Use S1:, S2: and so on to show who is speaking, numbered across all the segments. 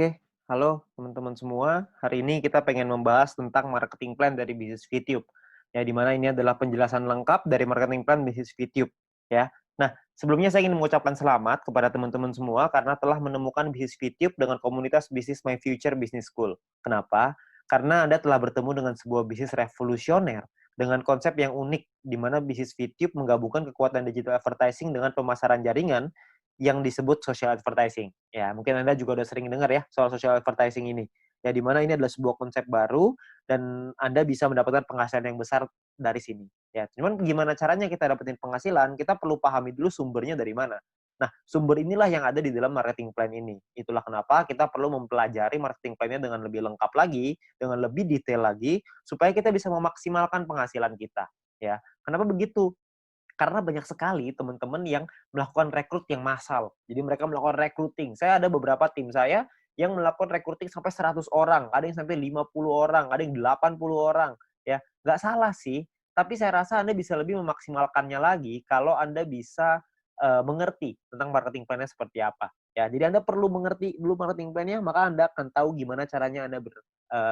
S1: Oke, halo teman-teman semua. Hari ini kita pengen membahas tentang marketing plan dari bisnis VTube. Ya, di mana ini adalah penjelasan lengkap dari marketing plan bisnis VTube. Ya. Nah, sebelumnya saya ingin mengucapkan selamat kepada teman-teman semua karena telah menemukan bisnis VTube dengan komunitas bisnis My Future Business School. Kenapa? Karena Anda telah bertemu dengan sebuah bisnis revolusioner dengan konsep yang unik, di mana bisnis VTube menggabungkan kekuatan digital advertising dengan pemasaran jaringan yang disebut social advertising. Ya, mungkin Anda juga udah sering dengar ya soal social advertising ini. Ya, di mana ini adalah sebuah konsep baru dan Anda bisa mendapatkan penghasilan yang besar dari sini. Ya, cuman gimana caranya kita dapetin penghasilan? Kita perlu pahami dulu sumbernya dari mana. Nah, sumber inilah yang ada di dalam marketing plan ini. Itulah kenapa kita perlu mempelajari marketing plan-nya dengan lebih lengkap lagi, dengan lebih detail lagi, supaya kita bisa memaksimalkan penghasilan kita. Ya, kenapa begitu? Karena banyak sekali teman-teman yang melakukan rekrut yang massal. Jadi mereka melakukan recruiting. Saya ada beberapa tim saya yang melakukan recruiting sampai 100 orang, ada yang sampai 50 orang, ada yang 80 orang, ya. Nggak salah sih, tapi saya rasa Anda bisa lebih memaksimalkannya lagi kalau Anda bisa, mengerti tentang marketing plan-nya seperti apa, ya. Jadi Anda perlu mengerti dulu marketing plan-nya, maka Anda akan tahu gimana caranya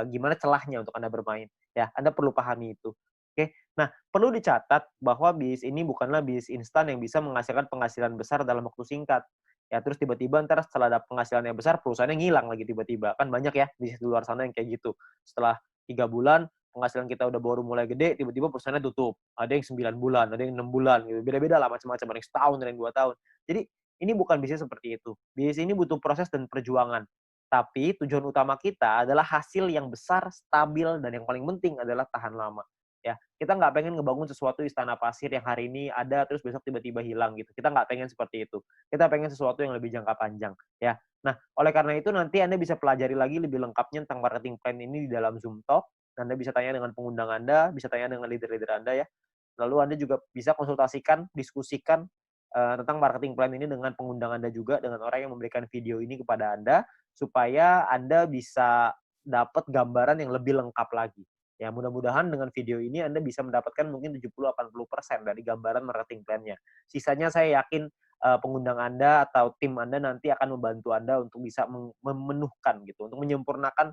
S1: gimana celahnya untuk Anda bermain, ya. Anda perlu pahami itu, oke. Nah, perlu dicatat bahwa bisnis ini bukanlah bisnis instan yang bisa menghasilkan penghasilan besar dalam waktu singkat. Ya, terus tiba-tiba ntar setelah ada penghasilan yang besar, perusahaannya ngilang lagi tiba-tiba. Kan banyak ya bisnis di luar sana yang kayak gitu. Setelah 3 bulan, penghasilan kita udah baru mulai gede, tiba-tiba perusahaannya tutup. Ada yang 9 bulan, ada yang 6 bulan, gitu. Beda-beda lah macam-macam. Ada yang setahun, ada yang 2 tahun. Jadi, ini bukan bisnis seperti itu. Bisnis ini butuh proses dan perjuangan. Tapi tujuan utama kita adalah hasil yang besar, stabil, dan yang paling penting adalah tahan lama. Ya, kita nggak pengen ngebangun sesuatu istana pasir yang hari ini ada terus besok tiba-tiba hilang gitu. Kita nggak pengen seperti itu. Kita pengen sesuatu yang lebih jangka panjang, ya. Nah, oleh karena itu nanti Anda bisa pelajari lagi lebih lengkapnya tentang marketing plan ini di dalam Zoom Talk. Anda bisa tanya dengan pengundang Anda, bisa tanya dengan leader-leader Anda ya. Lalu Anda juga bisa konsultasikan, diskusikan tentang marketing plan ini dengan pengundang Anda juga, dengan orang yang memberikan video ini kepada Anda, supaya Anda bisa dapat gambaran yang lebih lengkap lagi. Ya, mudah-mudahan dengan video ini Anda bisa mendapatkan mungkin 70-80% dari gambaran marketing plan-nya. Sisanya saya yakin pengundang Anda atau tim Anda nanti akan membantu Anda untuk bisa memenuhkan gitu, untuk menyempurnakan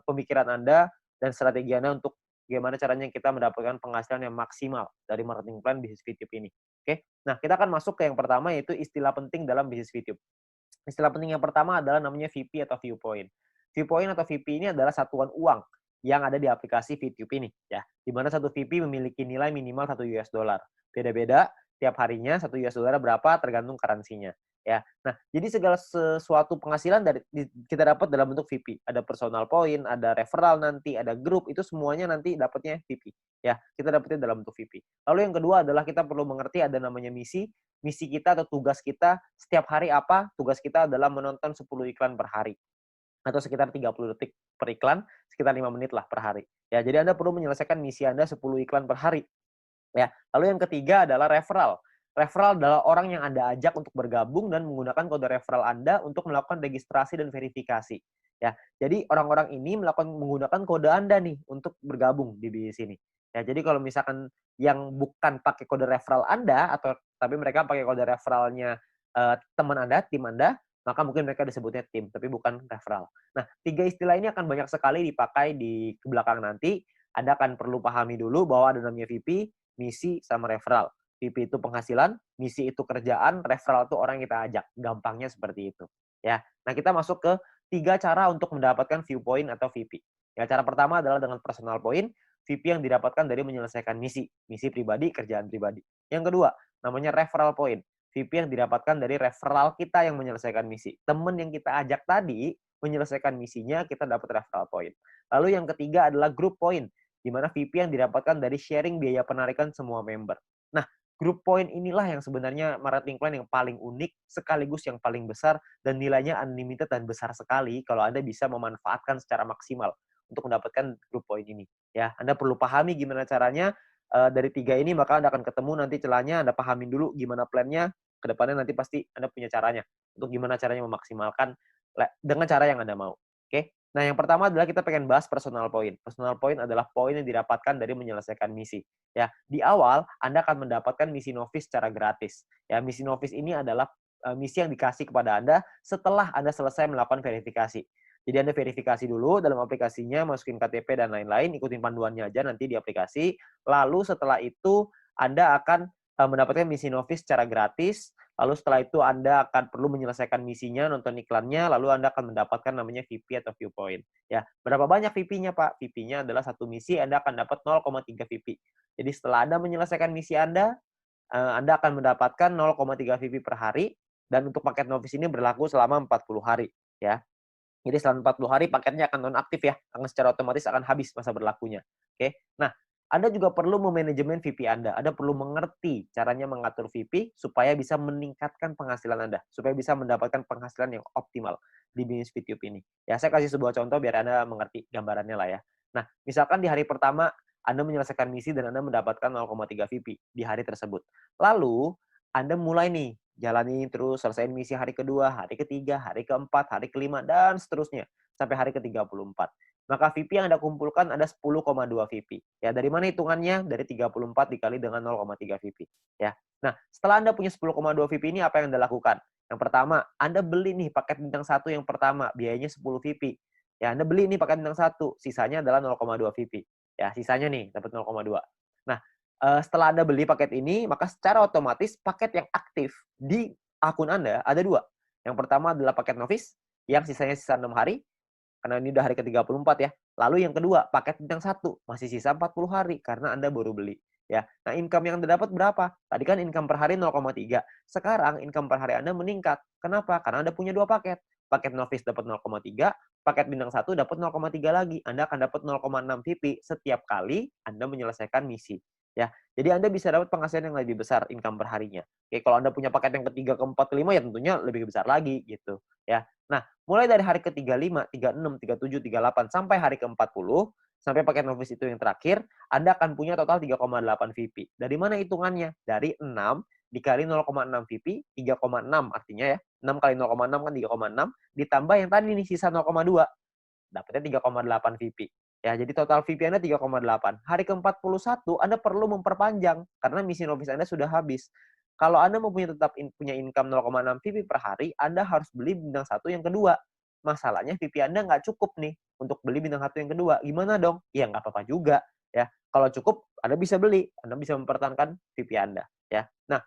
S1: pemikiran Anda dan strategi Anda untuk bagaimana caranya kita mendapatkan penghasilan yang maksimal dari marketing plan bisnis VTube ini. Oke. Nah, kita akan masuk ke yang pertama yaitu istilah penting dalam bisnis VTube. Istilah penting yang pertama adalah namanya VP atau viewpoint. Viewpoint atau VP ini adalah satuan uang yang ada di aplikasi VTube ini, ya. Di mana satu VP memiliki nilai minimal $1. Beda-beda tiap harinya $1 berapa tergantung currency-nya, ya. Nah, jadi segala sesuatu penghasilan kita dapat dalam bentuk VP. Ada personal point, ada referral nanti, ada grup, itu semuanya nanti dapatnya VP, ya. Kita dapatnya dalam bentuk VP. Lalu yang kedua adalah kita perlu mengerti ada namanya misi. Misi kita atau tugas kita setiap hari apa? Tugas kita adalah menonton 10 iklan per hari atau sekitar 30 detik per iklan, sekitar 5 menit lah per hari. Ya, jadi Anda perlu menyelesaikan misi Anda 10 iklan per hari. Ya, lalu yang ketiga adalah referral. Referral adalah orang yang Anda ajak untuk bergabung dan menggunakan kode referral Anda untuk melakukan registrasi dan verifikasi. Ya, jadi orang-orang ini menggunakan kode Anda nih untuk bergabung di bisnis ini. Ya, jadi kalau misalkan yang bukan pakai kode referral Anda atau tapi mereka pakai kode referralnya teman Anda, tim Anda, maka mungkin mereka disebutnya tim, tapi bukan referral. Nah, tiga istilah ini akan banyak sekali dipakai di belakang nanti. Anda akan perlu pahami dulu bahwa ada namanya VP, misi, sama referral. VP itu penghasilan, misi itu kerjaan, referral itu orang yang kita ajak. Gampangnya seperti itu. Ya. Nah, kita masuk ke 3 cara untuk mendapatkan viewpoint atau VP. Ya, cara pertama adalah dengan personal point, VP yang didapatkan dari menyelesaikan misi pribadi, kerjaan pribadi. Yang kedua, namanya referral point. VP yang didapatkan dari referral kita yang menyelesaikan misi. Teman yang kita ajak tadi menyelesaikan misinya, kita dapat referral point. Lalu yang ketiga adalah group point, di mana VP yang didapatkan dari sharing biaya penarikan semua member. Nah, group point inilah yang sebenarnya marketing plan yang paling unik, sekaligus yang paling besar, dan nilainya unlimited dan besar sekali kalau Anda bisa memanfaatkan secara maksimal untuk mendapatkan group point ini. Ya, Anda perlu pahami gimana caranya dari tiga ini, maka Anda akan ketemu nanti celahnya, Anda pahamin dulu gimana plannya, ke depannya nanti pasti Anda punya caranya, untuk gimana caranya memaksimalkan dengan cara yang Anda mau. Oke? Nah, yang pertama adalah kita pengen bahas personal point. Personal point adalah poin yang didapatkan dari menyelesaikan misi. Ya, di awal Anda akan mendapatkan misi novice secara gratis. Ya, misi novice ini adalah misi yang dikasih kepada Anda setelah Anda selesai melakukan verifikasi. Jadi Anda verifikasi dulu dalam aplikasinya, masukin KTP dan lain-lain, ikutin panduannya aja nanti di aplikasi. Lalu setelah itu Anda akan mendapatkan misi novis secara gratis. Lalu setelah itu Anda akan perlu menyelesaikan misinya, nonton iklannya, lalu Anda akan mendapatkan namanya VIP atau viewpoint. Ya, berapa banyak VIP-nya, Pak? VIP-nya adalah satu misi Anda akan dapat 0,3 VIP. Jadi setelah Anda menyelesaikan misi Anda akan mendapatkan 0,3 VIP per hari, dan untuk paket novis ini berlaku selama 40 hari. Ya. Jadi selama 40 hari paketnya akan nonaktif ya, akan secara otomatis akan habis masa berlakunya. Oke. Nah, Anda juga perlu memanajemen VIP Anda. Anda perlu mengerti caranya mengatur VIP supaya bisa meningkatkan penghasilan Anda, supaya bisa mendapatkan penghasilan yang optimal di bisnis YouTube ini. Ya, saya kasih sebuah contoh biar Anda mengerti gambarannya lah ya. Nah, misalkan di hari pertama Anda menyelesaikan misi dan Anda mendapatkan 0,3 VIP di hari tersebut. Lalu, Anda mulai nih jalani terus, selesaiin misi hari kedua, hari ketiga, hari keempat, hari kelima, dan seterusnya. Sampai hari ke-34. Maka VIP yang Anda kumpulkan ada 10,2 VIP. Ya, dari mana hitungannya? Dari 34 dikali dengan 0,3 VIP. Ya. Nah, setelah Anda punya 10,2 VIP ini, apa yang Anda lakukan? Yang pertama, Anda beli nih paket bintang 1 yang pertama, biayanya 10 VIP. Ya, Anda beli nih paket bintang 1, sisanya adalah 0,2 VIP. Ya, sisanya nih, dapat 0,2. Nah, setelah Anda beli paket ini, maka secara otomatis paket yang aktif di akun Anda ada 2. Yang pertama adalah paket novis, yang sisanya sisa 6 hari, karena ini udah hari ke-34 ya. Lalu yang kedua, paket bintang 1, masih sisa 40 hari, karena Anda baru beli. Ya. Nah, income yang Anda dapat berapa? Tadi kan income per hari 0,3. Sekarang income per hari Anda meningkat. Kenapa? Karena Anda punya 2 paket. Paket novis dapat 0,3, paket bintang 1 dapat 0,3 lagi. Anda akan dapat 0,6 VIP setiap kali Anda menyelesaikan misi. Ya, jadi Anda bisa dapat penghasilan yang lebih besar income per harinya. Oke, kalau Anda punya paket yang ketiga, keempat, kelima ya tentunya lebih besar lagi gitu. Ya. Nah, mulai dari hari ke-35, 36, 37, 38 sampai hari ke-40, sampai paket novis itu yang terakhir, Anda akan punya total 3,8 VIP. Dari mana hitungannya? Dari 6 dikali 0,6 VIP, 3,6 artinya ya. 6 kali 0,6 kan 3,6, ditambah yang tadi nih sisa 0,2. Dapatnya 3,8 VIP. Ya, jadi total VIP Anda 3,8. Hari ke-41 Anda perlu memperpanjang karena misi novis Anda sudah habis. Kalau Anda mau tetap punya income 0,6 VIP per hari, Anda harus beli bintang 1 yang kedua. Masalahnya VIP Anda nggak cukup nih untuk beli bintang 1 yang kedua. Gimana dong? Ya nggak apa-apa juga. Ya, kalau cukup Anda bisa beli. Anda bisa mempertahankan VIP Anda. Ya. Nah,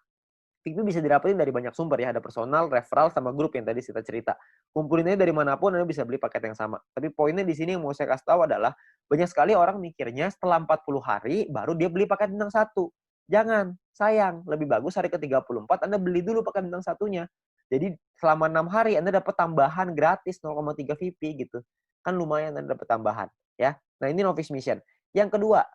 S1: VIP bisa didapetin dari banyak sumber ya, ada personal, referral, sama grup yang tadi kita cerita. Kumpulinnya dari manapun Anda bisa beli paket yang sama. Tapi poinnya di sini yang mau saya kasih tahu adalah, banyak sekali orang mikirnya setelah 40 hari baru dia beli paket bintang 1. Jangan, sayang. Lebih bagus hari ke-34 Anda beli dulu paket bintang 1-nya. Jadi selama 6 hari Anda dapat tambahan gratis 0,3 VIP gitu. Kan lumayan Anda dapat tambahan. Ya. Nah ini novice mission. Yang kedua,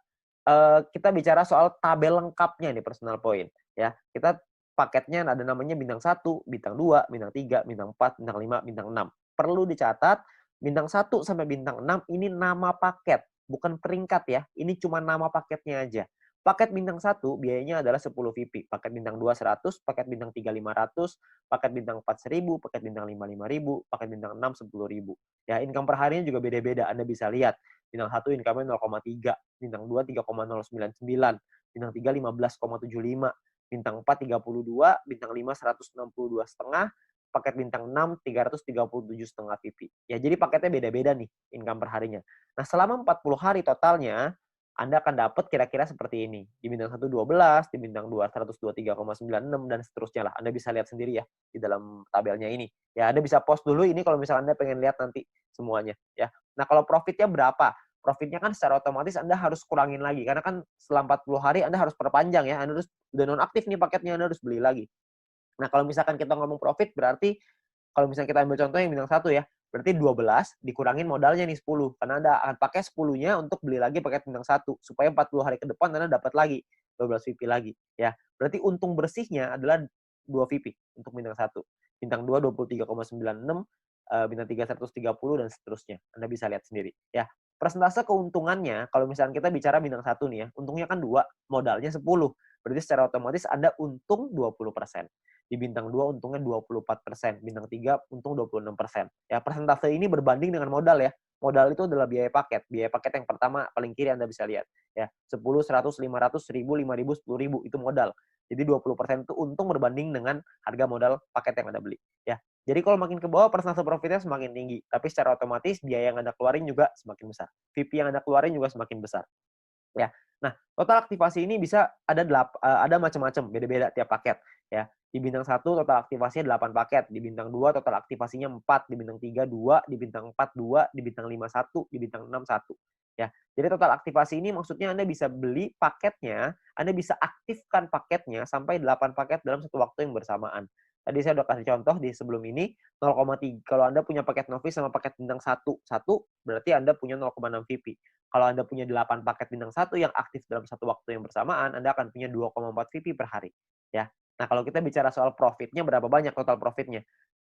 S1: kita bicara soal tabel lengkapnya nih personal point. Ya, kita paketnya ada namanya bintang 1, bintang 2, bintang 3, bintang 4, bintang 5, bintang 6. Perlu dicatat, bintang 1 sampai bintang 6 ini nama paket, bukan peringkat ya. Ini cuma nama paketnya aja. Paket bintang 1 biayanya adalah 10 VIP, paket bintang 2 100, paket bintang 3 500, paket bintang 4 1000, paket bintang 5 5000, paket bintang 6 10.000. Ya, income per harinya juga beda-beda. Anda bisa lihat. Bintang 1 income-nya 0,3, bintang 2 3,099, bintang 3 15,75, bintang 4 32, bintang 5 162,5, paket bintang 6 337,5 VIP. Ya, jadi paketnya beda-beda nih income per harinya. Nah, selama 40 hari totalnya Anda akan dapat kira-kira seperti ini. Di bintang 1 12, di bintang 2 123,96 dan seterusnya lah. Anda bisa lihat sendiri ya di dalam tabelnya ini. Ya, Anda bisa post dulu ini kalau misalnya Anda pengen lihat nanti semuanya ya. Nah, kalau profitnya berapa? Profitnya kan secara otomatis Anda harus kurangin lagi karena kan setelah 40 hari Anda harus perpanjang ya. Anda harus udah nonaktif nih paketnya, Anda harus beli lagi. Nah, kalau misalkan kita ngomong profit berarti kalau misalnya kita ambil contoh yang bintang 1 ya, berarti 12 dikurangin modalnya nih 10. Karena Anda akan pakai 10-nya untuk beli lagi paket bintang 1 supaya 40 hari ke depan Anda dapat lagi 12 VIP lagi ya. Berarti untung bersihnya adalah 2 VIP untuk bintang 1. Bintang 2 23,96, bintang 3 130 dan seterusnya. Anda bisa lihat sendiri ya. Persentase keuntungannya kalau misalnya kita bicara bintang 1 nih ya, untungnya kan 2, modalnya 10. Berarti secara otomatis Anda untung 20%. Di bintang 2 untungnya 24%, bintang 3 untung 26%. Ya, persentase ini berbanding dengan modal ya. Modal itu adalah biaya paket. Biaya paket yang pertama paling kiri Anda bisa lihat. Ya, 10, 100, 500, 1000, 5000, 10.000 itu modal. Jadi 20% itu untung berbanding dengan harga modal paket yang Anda beli, ya. Jadi kalau makin ke bawah persentase profitnya semakin tinggi, tapi secara otomatis biaya yang Anda keluarin juga semakin besar. VP yang Anda keluarin juga semakin besar. Ya. Nah, total aktivasi ini bisa ada macam-macam, beda-beda tiap paket, ya. Di bintang 1 total aktivasinya 8 paket, di bintang 2 total aktivasinya 4, di bintang 3 2, di bintang 4 2, di bintang 5 1, di bintang 6 1, ya. Jadi total aktivasi ini maksudnya Anda bisa beli paketnya, Anda bisa aktifkan paketnya sampai 8 paket dalam satu waktu yang bersamaan. Tadi saya udah kasih contoh di sebelum ini, 0,3 kalau Anda punya paket novice sama paket bintang 1, berarti Anda punya 0,6 VP. Kalau Anda punya 8 paket bintang 1 yang aktif dalam satu waktu yang bersamaan, Anda akan punya 2,4 VP per hari, ya. Nah, kalau kita bicara soal profitnya, berapa banyak total profitnya?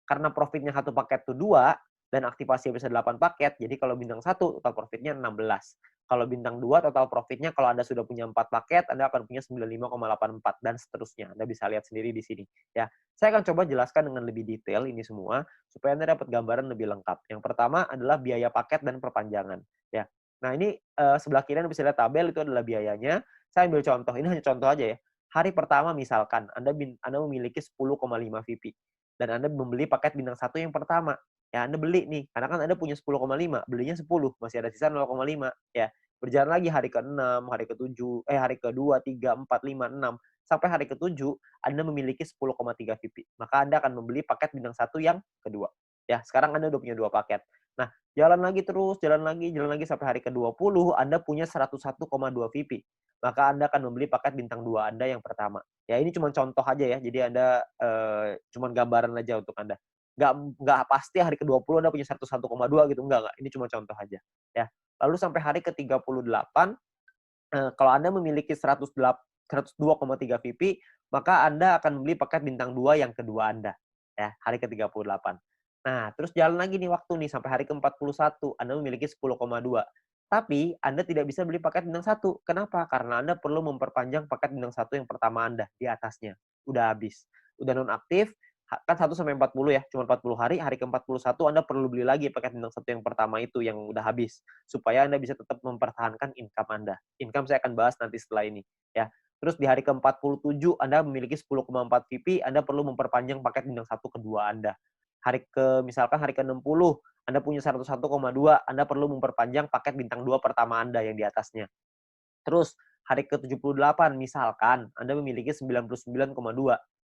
S1: Karena profitnya satu paket itu 2 dan aktivasi bisa 8 paket, jadi kalau bintang 1 total profitnya 16. Kalau bintang 2 total profitnya kalau Anda sudah punya 4 paket, Anda akan punya 95,84 dan seterusnya. Anda bisa lihat sendiri di sini, ya. Saya akan coba jelaskan dengan lebih detail ini semua supaya Anda dapat gambaran lebih lengkap. Yang pertama adalah biaya paket dan perpanjangan, ya. Nah, ini sebelah kiri Anda bisa lihat tabel itu adalah biayanya. Saya ambil contoh, ini hanya contoh aja ya. Hari pertama misalkan Anda memiliki 10,5 VP dan Anda membeli paket bintang 1 yang pertama. Ya, Anda beli nih, karena kan Anda punya 10,5, belinya 10, masih ada sisa 0,5, ya. Berjalan lagi hari ke-6, hari ke-7, hari ke-2, 3, 4, 5, 6, sampai hari ke-7 Anda memiliki 10,3 VP. Maka Anda akan membeli paket bintang 1 yang kedua. Ya, sekarang Anda udah punya 2 paket. Nah, jalan lagi terus, jalan lagi sampai hari ke-20 Anda punya 101,2 VP. Maka Anda akan membeli paket bintang 2 Anda yang pertama. Ya, ini cuma contoh aja ya. Jadi Anda cuma gambaran aja untuk Anda. Nggak pasti hari ke-20 Anda punya 101,2 gitu, enggak. Ini cuma contoh aja, ya. Lalu sampai hari ke-38, kalau Anda memiliki 102,3 VP, maka Anda akan membeli paket bintang 2 yang kedua Anda, ya, hari ke-38. Nah, terus jalan lagi nih waktu nih sampai hari ke-41, Anda memiliki 10,2. Tapi Anda tidak bisa beli paket bintang 1. Kenapa? Karena Anda perlu memperpanjang paket bintang 1 yang pertama Anda di atasnya. Udah habis. Udah nonaktif, kan 1 sampai 40 ya, cuma 40 hari, hari ke-41 Anda perlu beli lagi paket bintang 1 yang pertama itu yang udah habis, supaya Anda bisa tetap mempertahankan income Anda. Income saya akan bahas nanti setelah ini, ya. Terus di hari ke-47 Anda memiliki 10,4 VP, Anda perlu memperpanjang paket bintang 1 kedua Anda. Misalkan hari ke-60 Anda punya 101,2, Anda perlu memperpanjang paket bintang 2 pertama Anda yang di atasnya. Terus hari ke-78 misalkan Anda memiliki 99,2.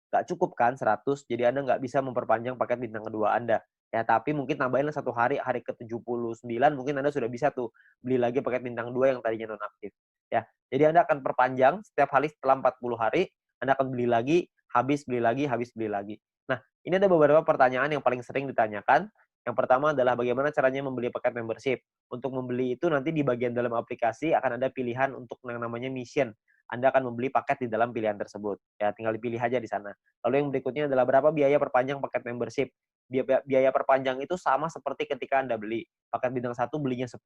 S1: Nggak cukup kan 100, jadi Anda nggak bisa memperpanjang paket bintang kedua Anda. Ya, tapi mungkin tambahinlah 1 hari, hari ke-79 mungkin Anda sudah bisa tuh beli lagi paket bintang 2 yang tadinya nonaktif. Ya, jadi Anda akan perpanjang setiap hari setelah 40 hari, Anda akan beli lagi, habis beli lagi, habis beli lagi. Nah, ini ada beberapa pertanyaan yang paling sering ditanyakan. Yang pertama adalah bagaimana caranya membeli paket membership. Untuk membeli itu nanti di bagian dalam aplikasi akan ada pilihan untuk yang namanya mission. Anda akan membeli paket di dalam pilihan tersebut. Ya, tinggal dipilih aja di sana. Lalu yang berikutnya adalah berapa biaya perpanjang paket membership. Biaya perpanjang itu sama seperti ketika Anda beli. Paket bintang 1 belinya 10,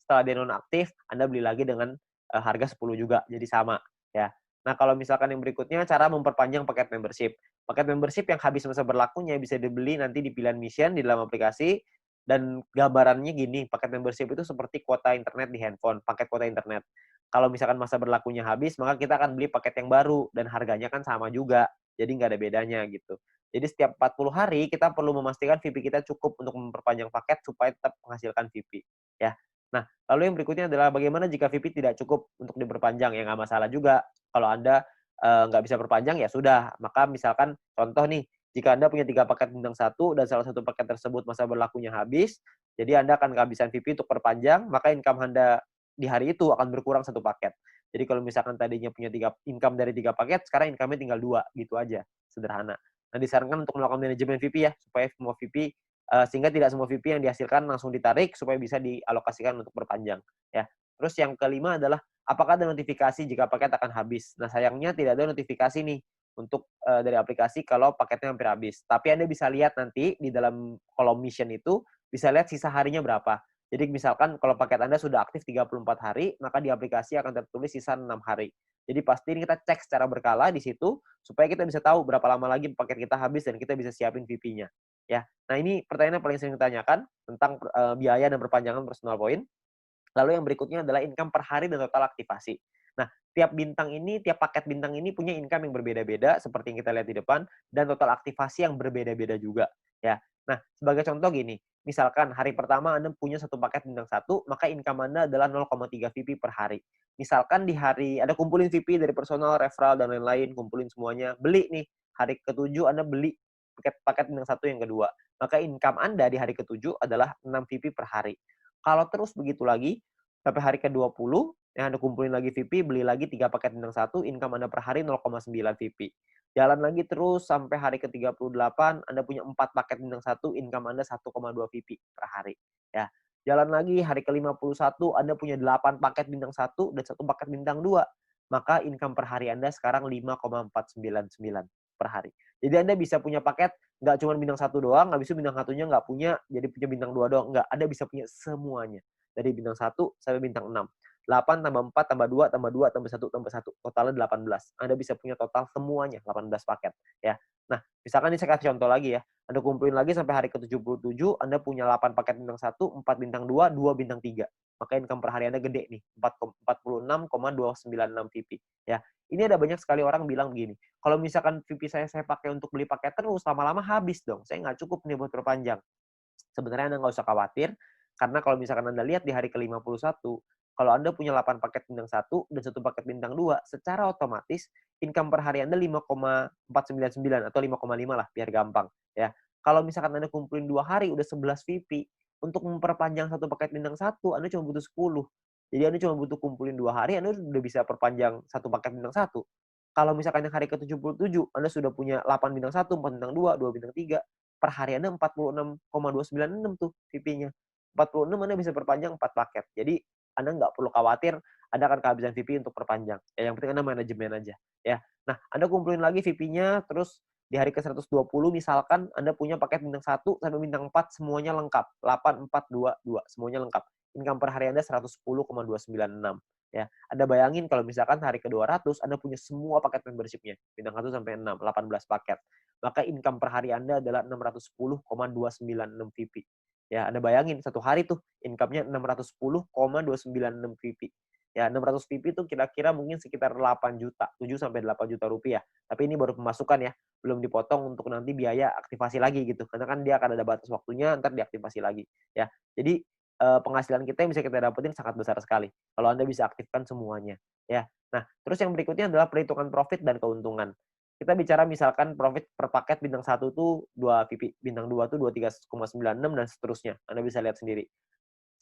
S1: setelah dia nonaktif, Anda beli lagi dengan harga 10 juga. Jadi sama, ya. Nah, kalau misalkan yang berikutnya cara memperpanjang paket membership. Paket membership yang habis masa berlakunya bisa dibeli nanti di pilihan mission di dalam aplikasi. Dan gambarannya gini, paket membership itu seperti kuota internet di handphone, paket kuota internet. Kalau misalkan masa berlakunya habis, maka kita akan beli paket yang baru dan harganya kan sama juga. Jadi nggak ada bedanya gitu. Jadi setiap 40 hari kita perlu memastikan VP kita cukup untuk memperpanjang paket supaya tetap menghasilkan VP, ya. Nah, lalu yang berikutnya adalah bagaimana jika VP tidak cukup untuk diperpanjang? Ya nggak masalah juga. Kalau Anda nggak bisa perpanjang ya sudah. Maka misalkan contoh nih, jika Anda punya 3 paket bintang 1 dan salah satu paket tersebut masa berlakunya habis, jadi Anda akan kehabisan VP untuk perpanjang, maka income Anda di hari itu akan berkurang satu paket. Jadi kalau misalkan tadinya punya income dari 3 paket, sekarang income-nya tinggal 2, gitu aja, sederhana. Nah, disarankan untuk melakukan manajemen VP ya, supaya semua VP sehingga tidak semua VP yang dihasilkan langsung ditarik supaya bisa dialokasikan untuk perpanjang, ya. Terus yang kelima adalah apakah ada notifikasi jika paket akan habis? Nah, sayangnya tidak ada notifikasi nih untuk dari aplikasi kalau paketnya hampir habis. Tapi Anda bisa lihat nanti di dalam kolom mission itu, bisa lihat sisa harinya berapa. Jadi misalkan kalau paket Anda sudah aktif 34 hari, maka di aplikasi akan tertulis sisa 6 hari. Jadi pasti ini kita cek secara berkala di situ, supaya kita bisa tahu berapa lama lagi paket kita habis dan kita bisa siapin VP-nya. Ya. Nah, ini pertanyaan yang paling sering ditanyakan tentang biaya dan perpanjangan personal point. Lalu yang berikutnya adalah income per hari dan total aktivasi. Nah, tiap paket bintang ini punya income yang berbeda-beda seperti yang kita lihat di depan dan total aktivasi yang berbeda-beda juga, ya. Nah, sebagai contoh gini, misalkan hari pertama Anda punya satu paket bintang satu, maka income Anda adalah 0,3 VP per hari. Misalkan di hari Anda kumpulin VP dari personal, referral, dan lain-lain, kumpulin semuanya, beli nih, hari ketujuh Anda beli paket bintang satu yang kedua, maka income Anda di hari ketujuh adalah 6 VP per hari. Kalau terus begitu lagi, sampai hari ke-20, yang Anda kumpulin lagi VP, beli lagi 3 paket bintang satu, income Anda per hari 0,9 VP. Jalan lagi terus sampai hari ke-38, Anda punya 4 paket bintang satu, income Anda 1,2 VP per hari. Ya. Jalan lagi hari ke-51, Anda punya 8 paket bintang satu dan 1 paket bintang 2. Maka income per hari Anda sekarang 5,499 per hari. Jadi Anda bisa punya paket nggak cuma bintang satu doang, habis itu bintang satunya nggak punya, jadi punya bintang 2 doang. Nggak, Anda bisa punya semuanya. Dari bintang 1 sampai bintang 6. 8 tambah 4 tambah 2 tambah 2 tambah 1 tambah 1. Totalnya 18. Anda bisa punya total semuanya 18 paket. Ya. Nah, misalkan ini saya kasih contoh lagi ya. Anda kumpulin lagi sampai hari ke-77, Anda punya 8 paket bintang 1, 4 bintang 2, 2 bintang 3. Maka income per hari Anda gede nih, 46,296 VP. Ya. Ini ada banyak sekali orang bilang begini, kalau misalkan VP saya pakai untuk beli paket terus, lama-lama habis dong. Saya nggak cukup nih buat perpanjang. Sebenarnya Anda nggak usah khawatir, karena kalau misalkan Anda lihat di hari ke-51, kalau Anda punya 8 paket bintang 1 dan 1 paket bintang 2, secara otomatis income per hari Anda 5,499 atau 5,5 lah biar gampang ya. Kalau misalkan Anda kumpulin 2 hari udah 11 VP, untuk memperpanjang satu paket bintang 1 Anda cuma butuh 10. Jadi Anda cuma butuh kumpulin 2 hari Anda udah bisa perpanjang satu paket bintang 1. Kalau misalkan yang hari ke-77 Anda sudah punya 8 bintang 1, 4 bintang 2, 2 bintang 3, per hari Anda 46,296 tuh VP-nya. 46 Anda bisa perpanjang 4 paket. Jadi Anda nggak perlu khawatir Anda akan kehabisan VP untuk perpanjang. Ya, yang penting Anda manajemen aja. Ya. Nah, Anda kumpulin lagi VP-nya, terus di hari ke-120 misalkan Anda punya paket bintang 1 sampai bintang 4 semuanya lengkap. 8, 4, 2, 2 semuanya lengkap. Income per hari Anda 110,296. Ya, Anda bayangin kalau misalkan hari ke-200 Anda punya semua paket membership-nya. Bintang 1 sampai 6, 18 paket. Maka income per hari Anda adalah 610,296 VP. Ya, Anda bayangin satu hari tuh income-nya 610,296 VP. Ya, 600 VP itu kira-kira mungkin sekitar 8 juta, 7 sampai 8 juta rupiah. Tapi ini baru pemasukan ya, belum dipotong untuk nanti biaya aktivasi lagi gitu. Karena kan dia akan ada batas waktunya, ntar diaktifasi lagi. Ya, jadi penghasilan kita yang bisa kita dapetin sangat besar sekali kalau Anda bisa aktifkan semuanya. Ya, nah terus yang berikutnya adalah perhitungan profit dan keuntungan. Kita bicara misalkan profit per paket bintang 1 tuh 2 VP, bintang 2 tuh 23,96 dan seterusnya. Anda bisa lihat sendiri.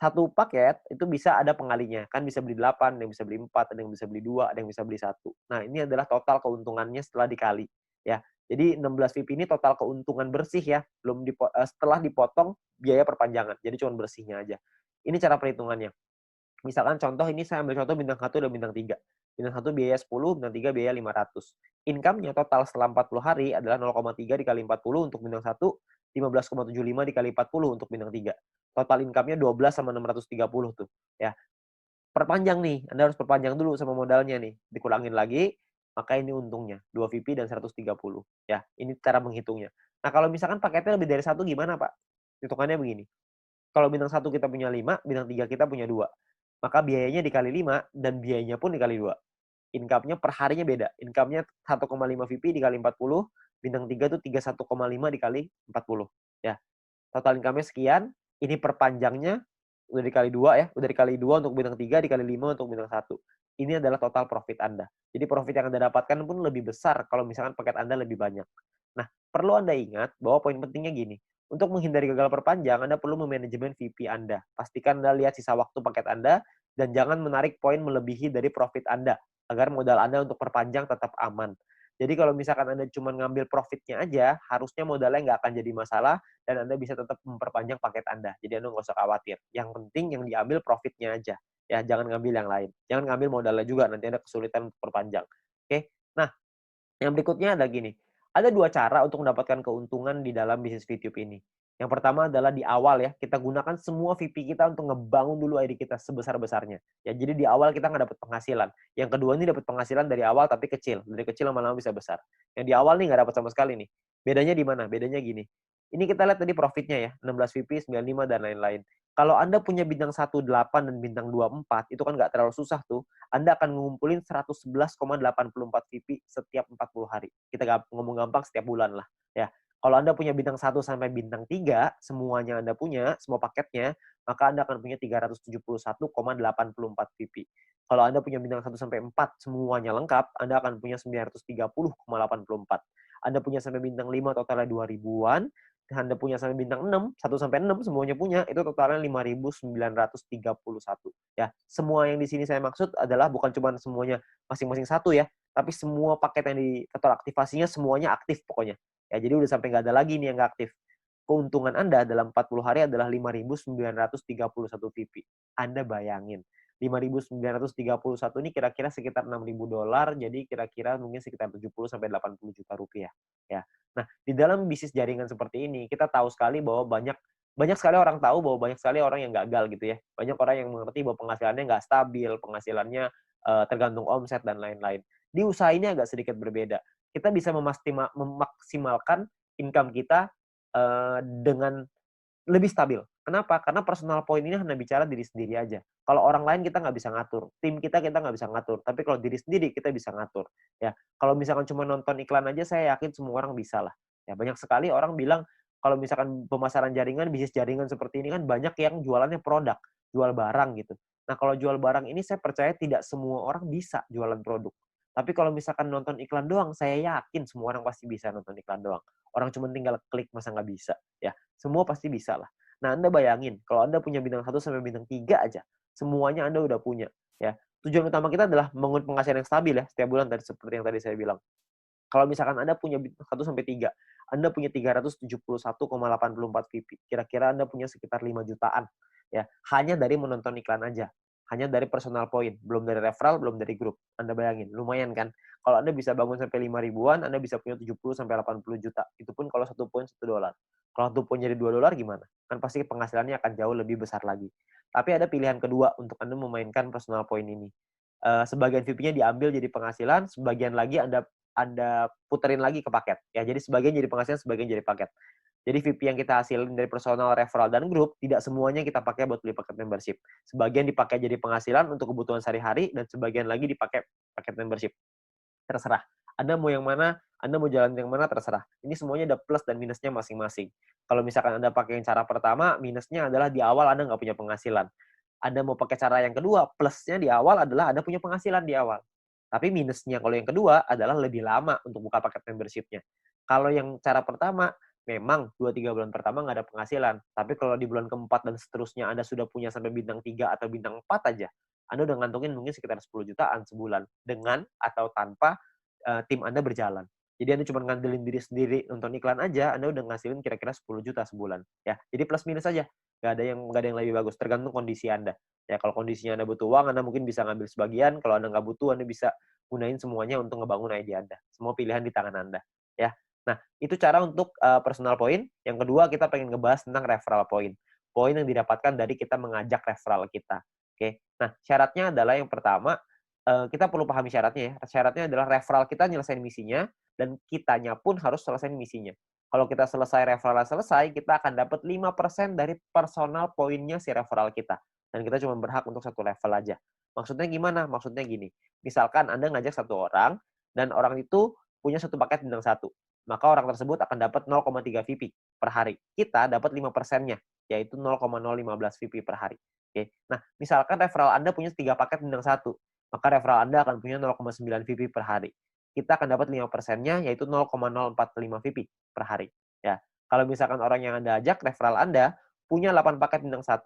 S1: Satu paket itu bisa ada pengalinya, kan bisa beli 8, ada yang bisa beli 4, ada yang bisa beli 2, ada yang bisa beli 1. Nah, ini adalah total keuntungannya setelah dikali, ya. Jadi 16 VIP ini total keuntungan bersih ya, setelah dipotong biaya perpanjangan. Jadi cuma bersihnya aja. Ini cara perhitungannya. Misalkan contoh ini saya ambil contoh bintang 1 dan bintang 3. Bintang 1 biaya 10, bintang 3 biaya 500. Income-nya total setelah 40 hari adalah 0,3 dikali 40 untuk bintang 1, 15,75 dikali 40 untuk bintang 3. Total income-nya 12 sama 630 tuh, ya. Perpanjang nih, Anda harus perpanjang dulu sama modalnya nih. Dikurangin lagi, maka ini untungnya, 2 VP dan 130, ya. Ini cara menghitungnya. Nah, kalau misalkan paketnya lebih dari 1 gimana, Pak? Hitungannya begini. Kalau bintang 1 kita punya 5, bintang 3 kita punya 2. Maka biayanya dikali 5 dan biayanya pun dikali 2. Income-nya per harinya beda. Income-nya 1,5 VP dikali 40, bintang 3 tuh 31,5 dikali 40. Ya. Total income-nya sekian, ini perpanjangnya udah dikali 2 ya, udah dikali 2 untuk bintang 3, dikali 5 untuk bintang 1. Ini adalah total profit Anda. Jadi profit yang Anda dapatkan pun lebih besar kalau misalkan paket Anda lebih banyak. Nah, perlu Anda ingat bahwa poin pentingnya gini, untuk menghindari gagal perpanjang, Anda perlu memanajemen VP Anda. Pastikan Anda lihat sisa waktu paket Anda, dan jangan menarik poin melebihi dari profit Anda, agar modal Anda untuk perpanjang tetap aman. Jadi kalau misalkan Anda cuma ngambil profitnya aja, harusnya modalnya nggak akan jadi masalah, dan Anda bisa tetap memperpanjang paket Anda. Jadi Anda nggak usah khawatir. Yang penting yang diambil profitnya aja. Ya, jangan ngambil yang lain. Jangan ngambil modalnya juga, nanti Anda kesulitan untuk perpanjang. Oke? Nah, yang berikutnya ada gini, ada 2 cara untuk mendapatkan keuntungan di dalam bisnis VTube ini. Yang pertama adalah di awal ya, kita gunakan semua VP kita untuk ngebangun dulu ID kita sebesar-besarnya. Ya, jadi di awal kita nggak dapat penghasilan. Yang kedua ini dapat penghasilan dari awal tapi kecil. Dari kecil lama-lama bisa besar. Yang di awal nih nggak dapat sama sekali nih. Bedanya di mana? Bedanya gini. Ini kita lihat tadi profitnya ya, 16 VP, 95, dan lain-lain. Kalau Anda punya bintang 18 dan bintang 24, itu kan nggak terlalu susah tuh. Anda akan ngumpulin 111,84 VP setiap 40 hari. Kita ngomong gampang setiap bulan lah. Ya. Kalau Anda punya bintang 1 sampai bintang 3, semuanya Anda punya, semua paketnya, maka Anda akan punya 371,84 VP. Kalau Anda punya bintang 1 sampai 4, semuanya lengkap, Anda akan punya 930,84. Anda punya sampai bintang 5, totalnya 2.000-an. Anda punya sampai bintang 6, 1 sampai 6 semuanya punya, itu totalnya 5.931 ya. Semua yang di sini saya maksud adalah bukan cuma semuanya masing-masing satu ya, tapi semua paket yang di total aktivasinya semuanya aktif pokoknya. Ya, jadi udah sampai nggak ada lagi nih yang nggak aktif. Keuntungan Anda dalam 40 hari adalah 5.931 VP. Anda bayangin, 5.931 ini kira-kira sekitar $6.000, jadi kira-kira mungkin sekitar 70 sampai 80 juta rupiah ya. Nah, di dalam bisnis jaringan seperti ini, kita tahu sekali bahwa banyak sekali orang tahu bahwa banyak sekali orang yang gagal gitu ya. Banyak orang yang mengerti bahwa penghasilannya nggak stabil, penghasilannya tergantung omset dan lain-lain. Di usaha ini agak sedikit berbeda. Kita bisa memaksimalkan income kita dengan lebih stabil. Kenapa? Karena personal point ini hanya bicara diri sendiri aja. Kalau orang lain kita nggak bisa ngatur, tim kita nggak bisa ngatur. Tapi kalau diri sendiri kita bisa ngatur. Ya, kalau misalkan cuma nonton iklan aja, saya yakin semua orang bisa lah. Ya, banyak sekali orang bilang kalau misalkan pemasaran jaringan, bisnis jaringan seperti ini kan banyak yang jualannya produk, jual barang gitu. Nah, kalau jual barang ini saya percaya tidak semua orang bisa jualan produk. Tapi kalau misalkan nonton iklan doang, saya yakin semua orang pasti bisa nonton iklan doang. Orang cuma tinggal klik, masa nggak bisa? Ya, semua pasti bisa lah. Nah, Anda bayangin, kalau Anda punya bintang 1 sampai bintang 3 aja, semuanya Anda udah punya. Ya. Tujuan utama kita adalah membangun penghasilan yang stabil ya, setiap bulan tadi seperti yang tadi saya bilang. Kalau misalkan Anda punya bintang 1 sampai 3, Anda punya 371,84 VP. Kira-kira Anda punya sekitar 5 jutaan. Ya, hanya dari menonton iklan aja. Hanya dari personal point, belum dari referral, belum dari grup. Anda bayangin, lumayan kan? Kalau Anda bisa bangun sampai 5 ribuan, Anda bisa punya 70 sampai 80 juta. Itu pun kalau satu poin $1. Kalau satu poin jadi $2 gimana? Kan pasti penghasilannya akan jauh lebih besar lagi. Tapi ada pilihan kedua untuk Anda memainkan personal point ini. Sebagian VP-nya diambil jadi penghasilan, sebagian lagi Anda puterin lagi ke paket. Ya, jadi sebagian jadi penghasilan, sebagian jadi paket. Jadi VP yang kita hasilin dari personal, referral, dan grup, tidak semuanya kita pakai buat beli paket membership. Sebagian dipakai jadi penghasilan untuk kebutuhan sehari-hari, dan sebagian lagi dipakai paket membership. Terserah. Anda mau yang mana, Anda mau jalan yang mana, terserah. Ini semuanya ada plus dan minusnya masing-masing. Kalau misalkan Anda pakai yang cara pertama, minusnya adalah di awal Anda nggak punya penghasilan. Anda mau pakai cara yang kedua, plusnya di awal adalah Anda punya penghasilan di awal. Tapi minusnya kalau yang kedua adalah lebih lama untuk buka paket membership-nya. Kalau yang cara pertama, memang 2-3 bulan pertama nggak ada penghasilan. Tapi kalau di bulan keempat dan seterusnya Anda sudah punya sampai bintang 3 atau bintang 4 aja, Anda udah ngantongin mungkin sekitar 10 jutaan sebulan. Dengan atau tanpa tim Anda berjalan. Jadi Anda cuma ngandelin diri sendiri nonton iklan aja, Anda udah ngasilin kira-kira 10 juta sebulan. Ya, jadi plus minus aja. Nggak ada yang lebih bagus, tergantung kondisi Anda. Ya, kalau kondisinya Anda butuh uang, Anda mungkin bisa ngambil sebagian. Kalau Anda nggak butuh, Anda bisa gunain semuanya untuk ngebangun ide Anda. Semua pilihan di tangan Anda. Ya. Nah, itu cara untuk personal point. Yang kedua, kita pengen ngebahas tentang referral point. Poin yang didapatkan dari kita mengajak referral kita. Oke. Nah, syaratnya adalah yang pertama, kita perlu pahami syaratnya ya. Syaratnya adalah referral kita nyelesain misinya, dan kitanya pun harus selesai misinya. Kalau kita selesai referral selesai, kita akan dapat 5% dari personal poinnya si referral kita. Dan kita cuma berhak untuk satu level aja. Maksudnya gimana? Maksudnya gini. Misalkan Anda ngajak satu orang, dan orang itu punya satu paket bintang 1. Maka orang tersebut akan dapat 0,3 VP per hari. Kita dapat 5%-nya, yaitu 0,015 VP per hari. Oke. Nah, misalkan referral Anda punya 3 paket bintang 1, maka referral Anda akan punya 0,9 VP per hari. Kita akan dapat 5%-nya, yaitu 0,045 VP per hari. Ya. Kalau misalkan orang yang Anda ajak, referral Anda punya 8 paket bintang 1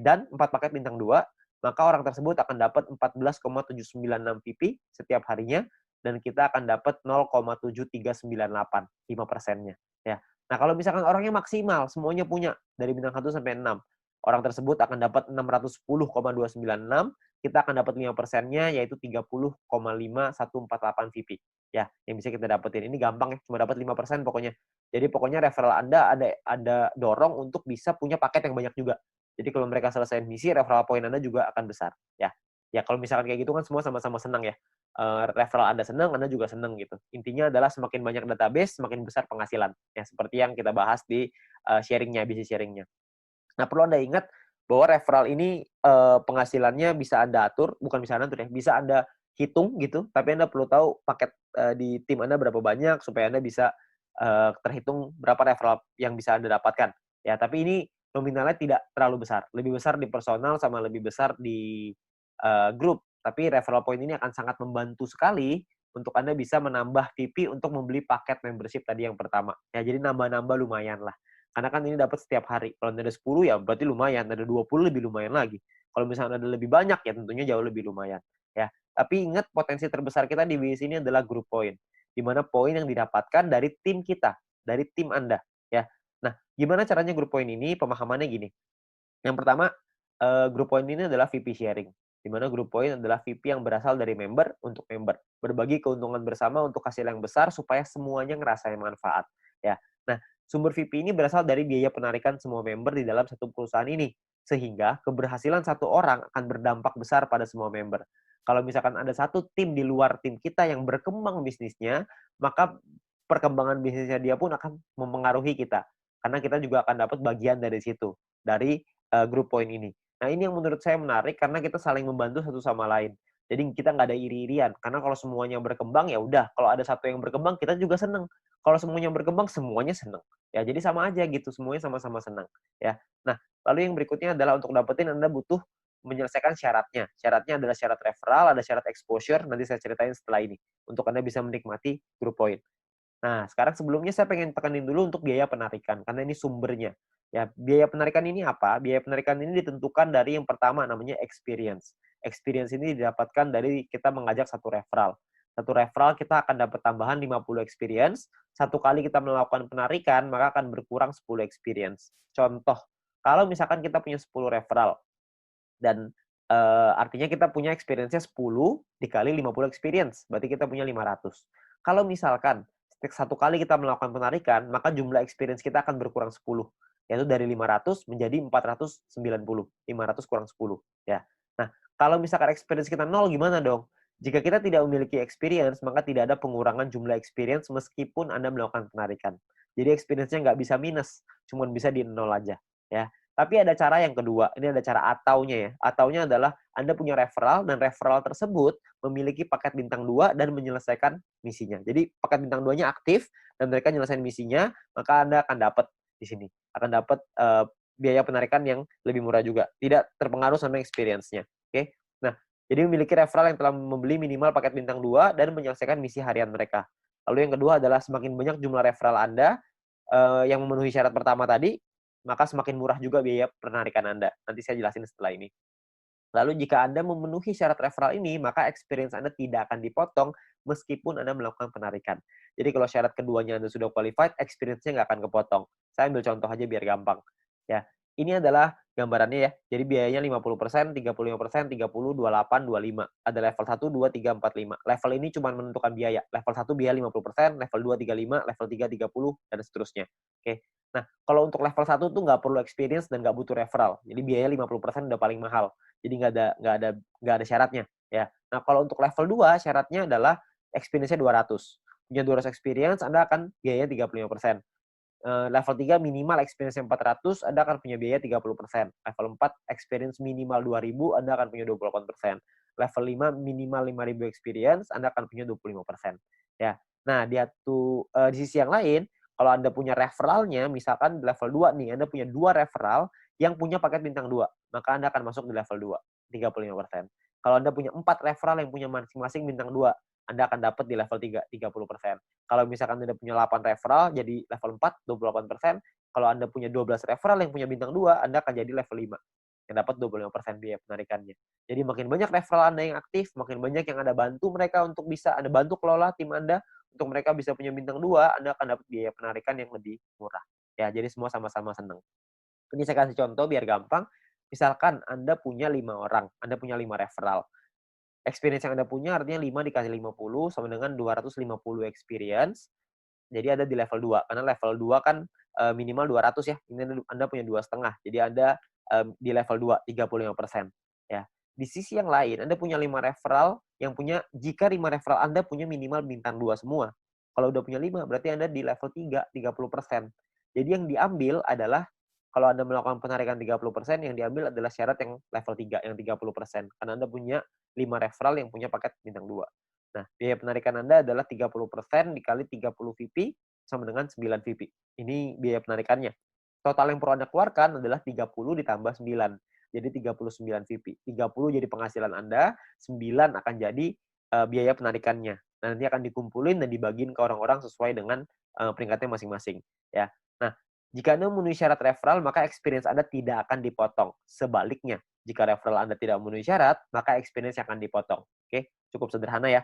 S1: dan 4 paket bintang 2, maka orang tersebut akan dapat 14,796 VP setiap harinya, dan kita akan dapat 0,7398, 5%-nya. Ya. Nah, kalau misalkan orangnya maksimal, semuanya punya, dari bintang 1 sampai 6, orang tersebut akan dapat 610,296, kita akan dapat 5%-nya, yaitu 30,5148 VP. Ya, yang bisa kita dapetin. Ini gampang ya, cuma dapat 5% pokoknya. Jadi pokoknya referral Anda ada dorong untuk bisa punya paket yang banyak juga. Jadi kalau mereka selesai misi, referral point Anda juga akan besar. Ya, ya kalau misalkan kayak gitu kan semua sama-sama senang ya. referral Anda senang, Anda juga senang gitu. Intinya adalah semakin banyak database, semakin besar penghasilan. Ya, seperti yang kita bahas di bisnis sharingnya. Nah, perlu Anda ingat bahwa referral ini penghasilannya bisa Anda atur, bukan bisa Anda atur ya, bisa Anda hitung gitu, tapi Anda perlu tahu paket di tim Anda berapa banyak supaya Anda bisa terhitung berapa referral yang bisa Anda dapatkan. Ya, tapi ini nominalnya tidak terlalu besar. Lebih besar di personal sama lebih besar di grup. Tapi referral point ini akan sangat membantu sekali untuk Anda bisa menambah VP untuk membeli paket membership tadi yang pertama. Ya, jadi nambah-nambah lumayan lah. Karena kan ini dapat setiap hari. Kalau ada 10 ya berarti lumayan, ada 20 lebih lumayan lagi. Kalau misalnya ada lebih banyak ya tentunya jauh lebih lumayan. Ya, tapi ingat potensi terbesar kita di bisnis ini adalah group point. Di mana poin yang didapatkan dari tim kita, dari tim Anda, ya. Nah, gimana caranya group point ini? Pemahamannya gini. Yang pertama, group point ini adalah VP sharing. Di mana group point adalah VP yang berasal dari member untuk member. Berbagi keuntungan bersama untuk hasil yang besar supaya semuanya ngerasain manfaat. Ya. Nah, sumber VP ini berasal dari biaya penarikan semua member di dalam satu perusahaan ini. Sehingga keberhasilan satu orang akan berdampak besar pada semua member. Kalau misalkan ada satu tim di luar tim kita yang berkembang bisnisnya, maka perkembangan bisnisnya dia pun akan mempengaruhi kita. Karena kita juga akan dapat bagian dari situ, dari group point ini. Nah, ini yang menurut saya menarik karena kita saling membantu satu sama lain. Jadi kita nggak ada iri-irian. Karena kalau semuanya berkembang, ya udah. Kalau ada satu yang berkembang, kita juga seneng. Kalau semuanya berkembang, semuanya seneng. Ya, jadi sama aja gitu. Semuanya sama-sama seneng. Ya. Nah, lalu yang berikutnya adalah untuk dapetin Anda butuh menyelesaikan syaratnya. Syaratnya adalah syarat referral, ada syarat exposure. Nanti saya ceritain setelah ini. Untuk Anda bisa menikmati group point. Nah, sekarang sebelumnya saya pengen tekanin dulu untuk biaya penarikan, karena ini sumbernya. Ya, biaya penarikan ini apa? Biaya penarikan ini ditentukan dari yang pertama namanya experience. Experience ini didapatkan dari kita mengajak satu referral. Satu referral kita akan dapat tambahan 50 experience. Satu kali kita melakukan penarikan, maka akan berkurang 10 experience. Contoh, kalau misalkan kita punya 10 referral, dan artinya kita punya experience-nya 10 dikali 50 experience, berarti kita punya 500. Kalau misalkan satu kali kita melakukan penarikan, maka jumlah experience kita akan berkurang 10, yaitu dari 500 menjadi 490. 500 kurang 10, ya. Nah, kalau misalkan experience kita 0, gimana dong? Jika kita tidak memiliki experience, maka tidak ada pengurangan jumlah experience meskipun Anda melakukan penarikan. Jadi experience-nya nggak bisa minus, cuma bisa di 0 aja, ya. Tapi ada cara yang kedua, ini ada cara ataunya ya. Ataunya adalah Anda punya referral dan referral tersebut memiliki paket bintang 2 dan menyelesaikan misinya. Jadi paket bintang 2-nya aktif dan mereka menyelesaikan misinya, maka Anda akan dapat di sini. Akan dapat biaya penarikan yang lebih murah juga. Tidak terpengaruh sama experience-nya. Oke. Nah, jadi memiliki referral yang telah membeli minimal paket bintang 2 dan menyelesaikan misi harian mereka. Lalu yang kedua adalah semakin banyak jumlah referral Anda yang memenuhi syarat pertama tadi, maka semakin murah juga biaya penarikan Anda. Nanti saya jelasin setelah ini. Lalu jika Anda memenuhi syarat referral ini, maka experience Anda tidak akan dipotong meskipun Anda melakukan penarikan. Jadi kalau syarat keduanya Anda sudah qualified, experience-nya nggak akan kepotong. Saya ambil contoh aja biar gampang. Ya, ini adalah gambarannya ya. Jadi biayanya 50%, 35%, 30, 28, 25. Ada level 1, 2, 3, 4, 5. Level ini cuma menentukan biaya. Level 1 biaya 50%, level 2 35, level 3 30, dan seterusnya. Oke. Nah, kalau untuk level 1 tuh nggak perlu experience dan nggak butuh referral. Jadi biaya 50% udah paling mahal. Jadi nggak ada syaratnya ya. Nah, kalau untuk level 2 syaratnya adalah experience-nya 200. Punya 200 experience, Anda akan biayanya 35%. Level 3 minimal experience 400, Anda akan punya biaya 30%. Level 4 experience minimal 2000, Anda akan punya 28%. Level 5 minimal 5000 experience, Anda akan punya 25%. Ya. Nah, di sisi yang lain, kalau Anda punya referralnya, misalkan level 2 nih, Anda punya 2 referral yang punya paket bintang 2, maka Anda akan masuk di level 2, 35%. Kalau Anda punya 4 referral yang punya masing-masing bintang 2, Anda akan dapat di level 3, 30%. Kalau misalkan Anda punya 8 referral, jadi level 4, 28%. Kalau Anda punya 12 referral yang punya bintang 2, Anda akan jadi level 5, yang dapat 25% biaya penarikannya. Jadi makin banyak referral Anda yang aktif, makin banyak yang Anda bantu mereka untuk bisa, Anda bantu kelola tim Anda, untuk mereka bisa punya bintang 2, Anda akan dapat biaya penarikan yang lebih murah. Ya, jadi semua sama-sama senang. Ini saya kasih contoh biar gampang. Misalkan Anda punya 5 orang, Anda punya 5 referral. Experience yang Anda punya artinya 5 dikasih 50 sama dengan 250 experience. Jadi ada di level 2. Karena level 2 kan minimal 200 ya. Ini Anda punya 2,5. Jadi Anda di level 2, 35%. Ya. Di sisi yang lain, Anda punya 5 referral jika 5 referral Anda punya minimal bintang 2 semua. Kalau udah punya 5, berarti Anda di level 3, 30%. Jadi yang diambil adalah, kalau Anda melakukan penarikan 30%, yang diambil adalah syarat yang level 3, yang 30%. Karena Anda punya 5 referral yang punya paket bintang 2. Nah, biaya penarikan Anda adalah 30% dikali 30 VP sama dengan 9 VP. Ini biaya penarikannya. Total yang perlu Anda keluarkan adalah 30 ditambah 9. Jadi 39 VP. 30 jadi penghasilan Anda, 9 akan jadi biaya penarikannya. Nah, nanti akan dikumpulin dan dibagiin ke orang-orang sesuai dengan peringkatnya masing-masing. Ya. Nah, jika Anda memenuhi syarat referral, maka experience Anda tidak akan dipotong. Sebaliknya, jika referral Anda tidak memenuhi syarat, maka experience akan dipotong. Oke, cukup sederhana ya.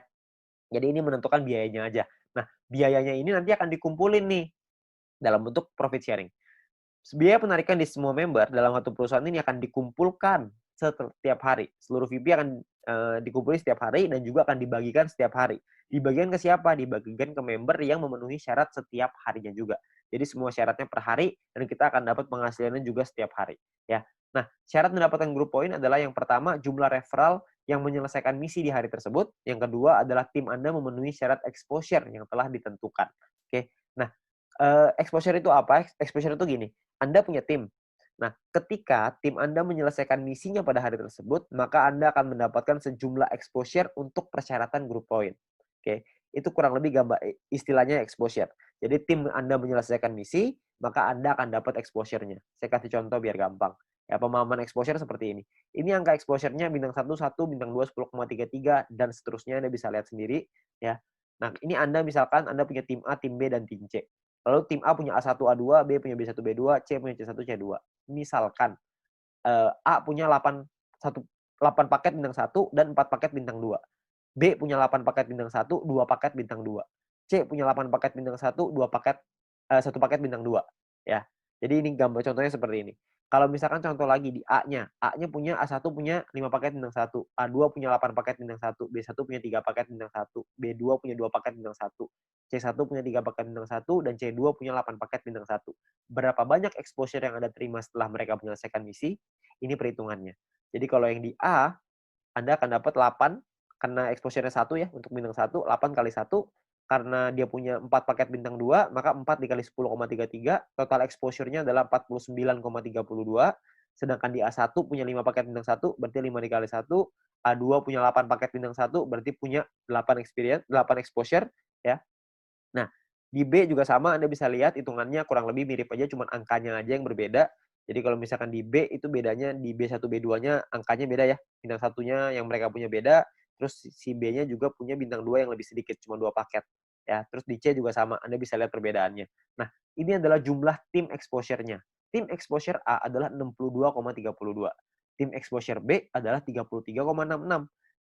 S1: Jadi ini menentukan biayanya aja. Nah, biayanya ini nanti akan dikumpulin nih dalam bentuk profit sharing. Biaya penarikan di semua member dalam satu perusahaan ini akan dikumpulkan setiap hari. Seluruh VP akan dikumpulkan setiap hari dan juga akan dibagikan setiap hari. Dibagikan ke siapa? Dibagikan ke member yang memenuhi syarat setiap harinya juga. Jadi semua syaratnya per hari dan kita akan dapat penghasilannya juga setiap hari. Ya. Nah, syarat mendapatkan group point adalah yang pertama jumlah referral yang menyelesaikan misi di hari tersebut. Yang kedua adalah tim Anda memenuhi syarat exposure yang telah ditentukan. Oke. Nah, exposure itu apa? Exposure itu gini. Anda punya tim. Nah, ketika tim Anda menyelesaikan misinya pada hari tersebut, maka Anda akan mendapatkan sejumlah exposure untuk persyaratan group point. Oke, itu kurang lebih gambar istilahnya exposure. Jadi tim Anda menyelesaikan misi, maka Anda akan dapat exposure-nya. Saya kasih contoh biar gampang. Ya, pemahaman exposure seperti ini. Ini angka exposure-nya bintang 1, 1, bintang 2, 10,33, dan seterusnya Anda bisa lihat sendiri. Ya. Nah, ini Anda misalkan Anda punya tim A, tim B, dan tim C. Lalu tim A punya A1, A2, B punya B1, B2, C punya C1, C2. Misalkan A punya 8 paket bintang 1 dan 4 paket bintang 2. B punya 8 paket bintang 1, 2 paket bintang 2. C punya 8 paket bintang 1, 2 paket 1 paket bintang 2, ya. Jadi ini gambar contohnya seperti ini. Kalau misalkan contoh lagi di A-nya punya A1 punya 5 paket bintang 1, A2 punya 8 paket bintang 1, B1 punya 3 paket bintang 1, B2 punya 2 paket bintang 1, C1 punya 3 paket bintang 1, dan C2 punya 8 paket bintang 1. Berapa banyak exposure yang Anda terima setelah mereka menyelesaikan misi? Ini perhitungannya. Jadi kalau yang di A, Anda akan dapat 8, karena exposure-nya 1 ya, untuk bintang 1, 8 kali 1, karena dia punya 4 paket bintang 2, maka 4 dikali 10,33, total exposure-nya adalah 49,32, sedangkan di A1 punya 5 paket bintang 1, berarti 5 dikali 1, A2 punya 8 paket bintang 1, berarti punya 8 exposure, ya. Nah, di B juga sama, Anda bisa lihat hitungannya kurang lebih mirip aja, cuma angkanya aja yang berbeda. Jadi kalau misalkan di B itu bedanya di B1, B2-nya angkanya beda ya. Bintang satunya yang mereka punya beda, terus si B-nya juga punya bintang 2 yang lebih sedikit, cuma 2 paket. Ya, terus di C juga sama, Anda bisa lihat perbedaannya. Nah, ini adalah jumlah tim exposure-nya. Tim exposure A adalah 62,32. Tim exposure B adalah 33,66.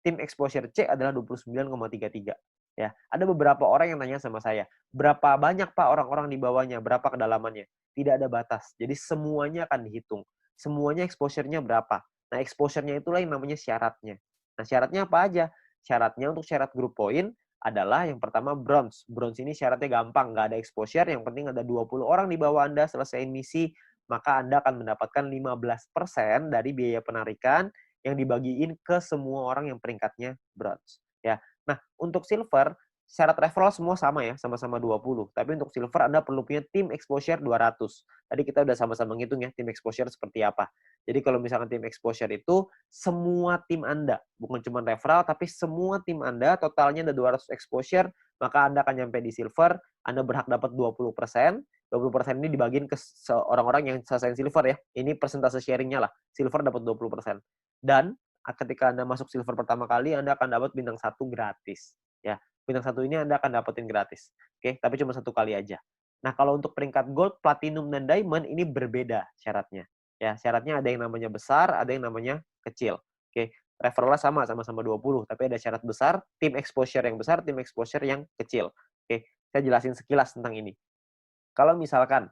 S1: Tim exposure C adalah 29,33. Ya, ada beberapa orang yang nanya sama saya, berapa banyak Pak orang-orang di bawahnya, berapa kedalamannya? Tidak ada batas. Jadi semuanya akan dihitung. Semuanya exposure-nya berapa. Nah, exposure-nya itulah yang namanya syaratnya. Nah, syaratnya apa aja? Syaratnya untuk syarat group point adalah yang pertama bronze. Bronze ini syaratnya gampang, nggak ada exposure, yang penting ada 20 orang di bawah Anda selesai misi, maka Anda akan mendapatkan 15% dari biaya penarikan yang dibagiin ke semua orang yang peringkatnya bronze. Ya. Nah, untuk silver, syarat referral semua sama ya, sama-sama 20. Tapi untuk silver Anda perlu punya tim exposure 200. Tadi kita udah sama-sama ngitung ya, tim exposure seperti apa. Jadi kalau misalkan tim exposure itu semua tim Anda, bukan cuma referral, tapi semua tim Anda totalnya ada 200 exposure, maka Anda akan nyampe di silver, Anda berhak dapat 20%. 20% ini dibagiin ke orang-orang yang selesai silver ya. Ini persentase sharingnya lah. Silver dapat 20%. Dan ketika Anda masuk silver pertama kali, Anda akan dapat bintang 1 gratis. Ya, bintang 1 ini Anda akan dapetin gratis. Oke, tapi cuma 1 kali aja. Nah, kalau untuk peringkat gold, platinum, dan diamond ini berbeda syaratnya. Ya, syaratnya ada yang namanya besar, ada yang namanya kecil. Oke, referralnya sama-sama 20, tapi ada syarat besar, tim exposure yang besar, tim exposure yang kecil. Oke, saya jelasin sekilas tentang ini. Kalau misalkan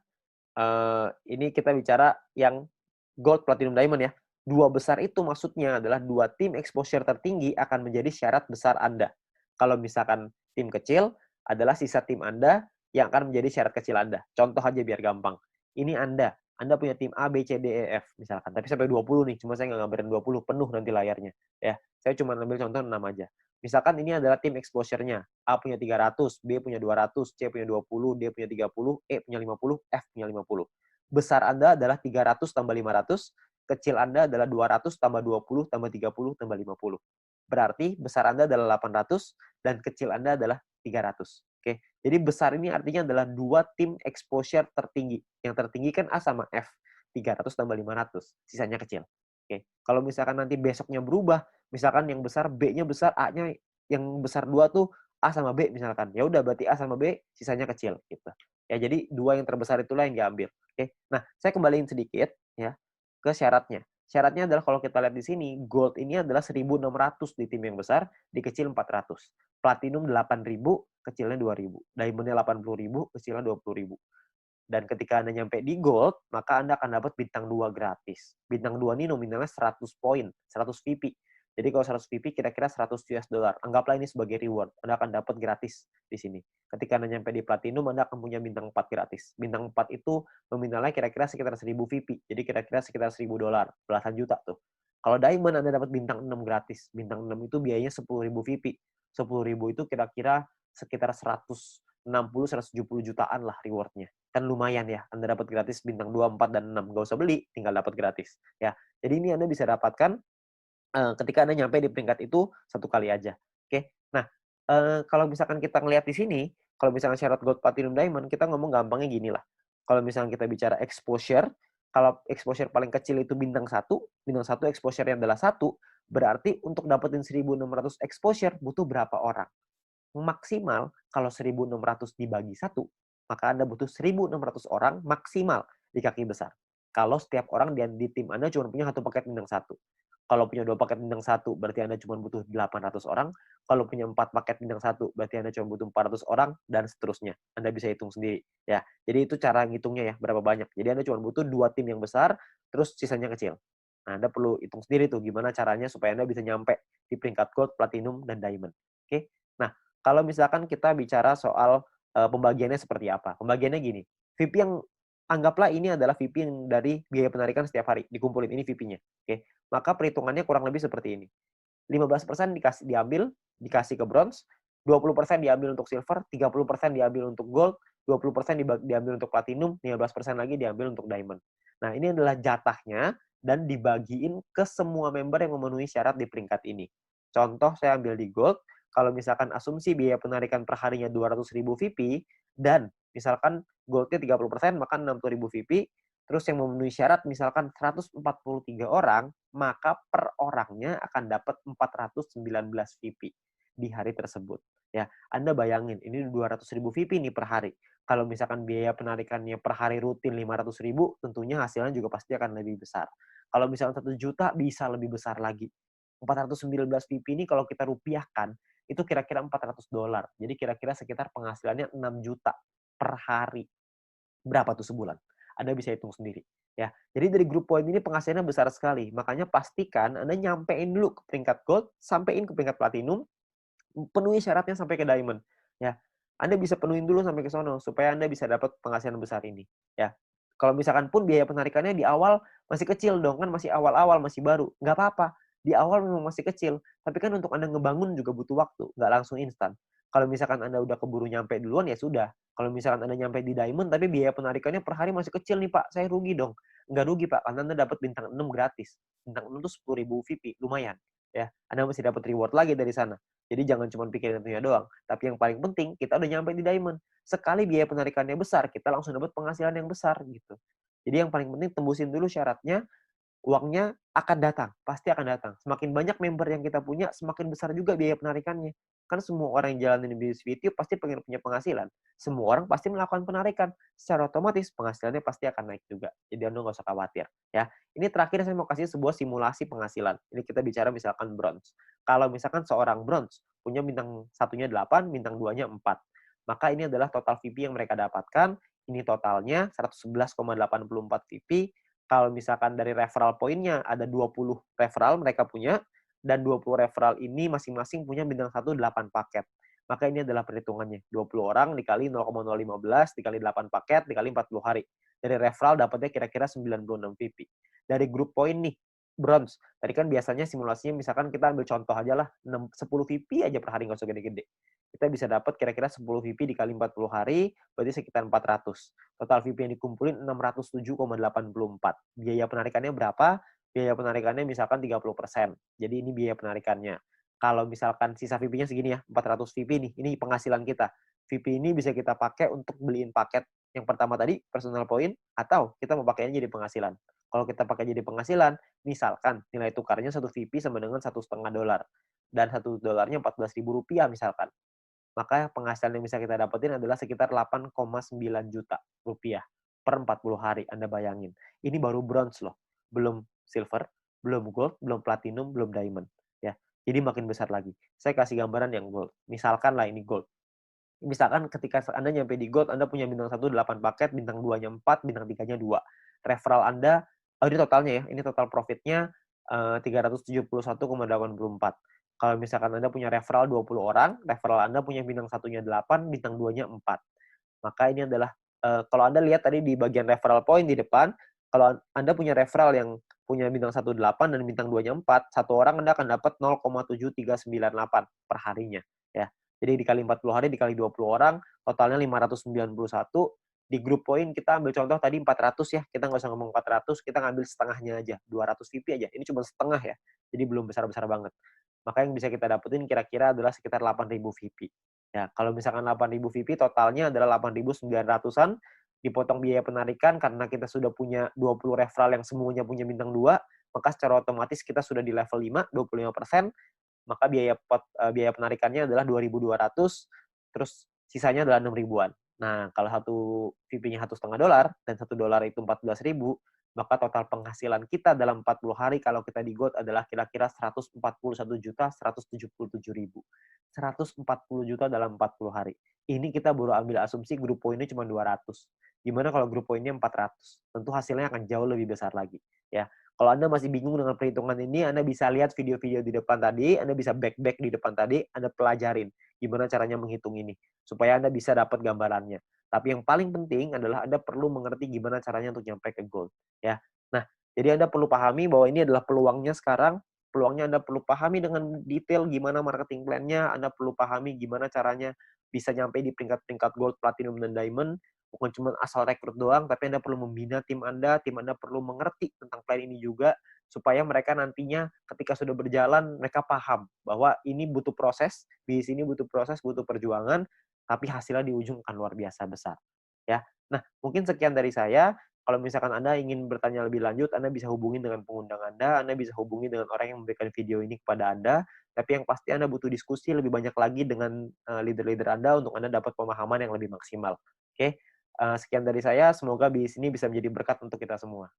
S1: ini kita bicara yang gold, platinum, diamond ya. 2 besar itu maksudnya adalah 2 tim exposure tertinggi akan menjadi syarat besar Anda. Kalau misalkan tim kecil adalah sisa tim Anda yang akan menjadi syarat kecil Anda. Contoh aja biar gampang. Ini Anda Anda punya tim A, B, C, D, E, F misalkan, tapi sampai 20 nih, cuma saya nggak gambarin 20, penuh nanti layarnya, ya. Saya cuma ambil contoh 6 aja. Misalkan ini adalah tim exposure-nya. A punya 300, B punya 200, C punya 20, D punya 30, E punya 50, F punya 50. Besar Anda adalah 300 tambah 500, kecil Anda adalah 200 tambah 20 tambah 30 tambah 50. Berarti besar Anda adalah 800 dan kecil Anda adalah 300. Oke. Jadi besar ini artinya adalah dua tim exposure tertinggi. Yang tertinggi kan A sama F. 300 tambah 500. Sisanya kecil. Oke. Kalau misalkan nanti besoknya berubah, misalkan yang besar B-nya besar, A-nya yang besar 2 tuh A sama B misalkan. Ya udah berarti A sama B sisanya kecil gitu. Ya jadi dua yang terbesar itulah yang diambil. Oke. Nah, saya kembaliin sedikit ya ke syaratnya. Syaratnya adalah kalau kita lihat di sini, gold ini adalah 1.600 di tim yang besar, di kecil 400. Platinum 8.000, kecilnya 2.000. Diamondnya 80.000, kecilnya 20.000. Dan ketika Anda nyampe di gold, maka Anda akan dapat bintang 2 gratis. Bintang 2 ini nominalnya 100 poin, 100 VP. Jadi kalau 100 VP kira-kira 100 US dollar. Anggaplah ini sebagai reward. Anda akan dapat gratis di sini. Ketika Anda nyampe di platinum, Anda akan punya bintang 4 gratis. Bintang 4 itu nominalnya kira-kira sekitar 1.000 VP. Jadi kira-kira sekitar 1.000 dolar, belasan juta tuh. Kalau diamond Anda dapat bintang 6 gratis. Bintang 6 itu biayanya 10.000 VP. 10.000 itu kira-kira sekitar 160-170 jutaan lah rewardnya. Kan lumayan ya, Anda dapat gratis bintang 2, 4, dan 6. Nggak usah beli, tinggal dapat gratis. Ya, jadi ini Anda bisa dapatkan ketika Anda nyampe di peringkat itu satu kali aja. Oke. Nah, kalau misalkan kita ngelihat di sini, kalau misalkan syarat gold, platinum, diamond, kita ngomong gampangnya gini lah. Kalau misalkan kita bicara exposure, kalau exposure paling kecil itu bintang satu exposure-nya adalah 1, berarti untuk dapetin 1.600 exposure butuh berapa orang? Maksimal kalau 1.600 dibagi 1, maka Anda butuh 1.600 orang maksimal di kaki besar. Kalau setiap orang di tim Anda cuma punya 1 paket bintang 1. Kalau punya 2 paket bintang 1, berarti Anda cuma butuh 800 orang. Kalau punya 4 paket bintang 1, berarti Anda cuma butuh 400 orang, dan seterusnya. Anda bisa hitung sendiri. Ya, jadi itu cara ngitungnya ya, berapa banyak. Jadi Anda cuma butuh 2 tim yang besar, terus sisanya kecil. Nah, Anda perlu hitung sendiri tuh gimana caranya supaya Anda bisa nyampe di peringkat gold, platinum, dan diamond. Oke? Nah, kalau misalkan kita bicara soal pembagiannya seperti apa. Pembagiannya gini, VP yang anggaplah ini adalah VP yang dari biaya penarikan setiap hari, dikumpulin ini VP-nya. Oke. Maka perhitungannya kurang lebih seperti ini. 15% dikasih ke bronze, 20% diambil untuk silver, 30% diambil untuk gold, 20% diambil untuk platinum, 15% lagi diambil untuk diamond. Nah, ini adalah jatahnya dan dibagiin ke semua member yang memenuhi syarat di peringkat ini. Contoh saya ambil di gold, kalau misalkan asumsi biaya penarikan per harinya 200.000 VP dan misalkan goldnya 30%, maka 60.000 VP. Terus yang memenuhi syarat misalkan 143 orang, maka per orangnya akan dapat 419 VP di hari tersebut. Ya, Anda bayangin, ini 200.000 VP nih per hari. Kalau misalkan biaya penarikannya per hari rutin 500.000, tentunya hasilnya juga pasti akan lebih besar. Kalau misalkan 1 juta, bisa lebih besar lagi. 419 VP ini kalau kita rupiahkan, itu kira-kira 400 dolar. Jadi kira-kira sekitar penghasilannya 6 juta per hari. Berapa tuh sebulan? Anda bisa hitung sendiri. Ya, jadi dari grup poin ini penghasilannya besar sekali. Makanya pastikan Anda nyampein dulu ke peringkat gold, sampein ke peringkat platinum, penuhi syaratnya sampai ke diamond. Ya, Anda bisa penuhin dulu sampai ke sono supaya Anda bisa dapat penghasilan besar ini. Ya, kalau misalkan pun biaya penarikannya di awal masih kecil dong, kan masih awal-awal, masih baru. Nggak apa-apa. Di awal memang masih kecil, tapi kan untuk Anda ngebangun juga butuh waktu, nggak langsung instan. Kalau misalkan Anda udah keburu nyampe duluan, ya sudah. Kalau misalkan Anda nyampe di diamond, tapi biaya penarikannya per hari masih kecil nih Pak, saya rugi dong. Nggak rugi Pak, karena Anda dapat bintang 6 gratis. Bintang 6 itu 10.000 VP, lumayan. Ya, Anda masih dapat reward lagi dari sana. Jadi jangan cuma pikirin itunya doang. Tapi yang paling penting, kita udah nyampe di diamond. Sekali biaya penarikannya besar, kita langsung dapat penghasilan yang besar gitu. Jadi yang paling penting tembusin dulu syaratnya, uangnya akan datang, pasti akan datang. Semakin banyak member yang kita punya, semakin besar juga biaya penarikannya. Kan semua orang yang jalanin bisnis video pasti pengen punya penghasilan. Semua orang pasti melakukan penarikan. Secara otomatis penghasilannya pasti akan naik juga. Jadi Anda nggak usah khawatir. Ya, ini terakhir saya mau kasih sebuah simulasi penghasilan. Ini kita bicara misalkan bronze. Kalau misalkan seorang bronze punya bintang satunya 8, bintang 2-nya 4. Maka ini adalah total VP yang mereka dapatkan. Ini totalnya 111,84 VP. Kalau misalkan dari referral poinnya ada 20 referral mereka punya, dan 20 referral ini masing-masing punya bintang 1 8 paket. Maka ini adalah perhitungannya. 20 orang dikali 0,015 dikali 8 paket dikali 40 hari. Dari referral dapatnya kira-kira 96 VP. Dari grup poin nih, bronze. Tadi kan biasanya simulasinya misalkan kita ambil contoh aja lah, 10 VP aja per hari, nggak usah gede-gede. Kita bisa dapat kira-kira 10 VP dikali 40 hari, berarti sekitar 400. Total VP yang dikumpulin 607,84. Biaya penarikannya berapa? Biaya penarikannya misalkan 30%. Jadi ini biaya penarikannya. Kalau misalkan sisa VP-nya segini ya, 400 VP nih, ini penghasilan kita. VP ini bisa kita pakai untuk beliin paket yang pertama tadi, personal point, atau kita mau pakainya jadi penghasilan. Kalau kita pakai jadi penghasilan, misalkan nilai tukarnya 1 VP sama dengan $1,5, dan $1 Rp14.000 misalkan. Maka penghasilan yang bisa kita dapetin adalah sekitar 8,9 juta rupiah per 40 hari. Anda bayangin. Ini baru bronze loh. Belum silver, belum gold, belum platinum, belum diamond. Ya. Jadi makin besar lagi. Saya kasih gambaran yang gold. Misalkan lah ini gold. Misalkan ketika Anda nyampe di gold, Anda punya bintang 1 8 paket, bintang 2-nya 4, bintang 3-nya 2. Referral Anda, ini totalnya ya, ini total profitnya 371,84. Kalau misalkan Anda punya referral 20 orang, referral Anda punya bintang 1-nya 8, bintang 2-nya 4. Maka ini adalah, kalau Anda lihat tadi di bagian referral point di depan, kalau Anda punya referral yang punya bintang 1 8 dan bintang 2-nya 4, satu orang Anda akan dapat 0,7398 per harinya. Ya. Jadi dikali 40 hari, dikali 20 orang, totalnya 591. Di grup poin kita ambil contoh tadi 400 ya, kita nggak usah ngomong 400, kita ngambil setengahnya aja, 200 VP aja. Ini cuma setengah ya, jadi belum besar-besar banget. Maka yang bisa kita dapetin kira-kira adalah sekitar 8.000 VP. Ya, kalau misalkan 8.000 VP, totalnya adalah 8.900-an, dipotong biaya penarikan karena kita sudah punya 20 referral yang semuanya punya bintang 2, maka secara otomatis kita sudah di level 5, 25%, maka biaya penarikannya adalah 2.200, terus sisanya adalah 6 ribuan. Nah, kalau satu VP-nya $1,5 dan $1 itu 14.000, maka total penghasilan kita dalam 40 hari kalau kita di gold adalah kira-kira 141.177.000. 140 juta dalam 40 hari. Ini kita baru ambil asumsi grup poinnya cuma 200. Gimana kalau grup poinnya 400? Tentu hasilnya akan jauh lebih besar lagi. Ya, kalau Anda masih bingung dengan perhitungan ini, Anda bisa lihat video-video di depan tadi, Anda bisa back di depan tadi, Anda pelajarin gimana caranya menghitung ini, supaya Anda bisa dapat gambarannya. Tapi yang paling penting adalah Anda perlu mengerti gimana caranya untuk nyampe ke goal. Ya. Nah, jadi Anda perlu pahami bahwa ini adalah peluangnya sekarang, peluangnya Anda perlu pahami dengan detail gimana marketing plan-nya, Anda perlu pahami gimana caranya bisa nyampe di peringkat-peringkat gold, platinum, dan diamond, bukan cuma asal rekrut doang, tapi Anda perlu membina tim Anda perlu mengerti tentang plan ini juga, supaya mereka nantinya ketika sudah berjalan, mereka paham bahwa ini butuh proses, di sini butuh proses, butuh perjuangan, tapi hasilnya di ujung akan luar biasa besar. Ya. Nah, mungkin sekian dari saya. Kalau misalkan Anda ingin bertanya lebih lanjut, Anda bisa hubungi dengan pengundang Anda bisa hubungi dengan orang yang memberikan video ini kepada Anda, tapi yang pasti Anda butuh diskusi lebih banyak lagi dengan leader-leader Anda untuk Anda dapat pemahaman yang lebih maksimal. Oke? Sekian dari saya, semoga bisnis ini bisa menjadi berkat untuk kita semua.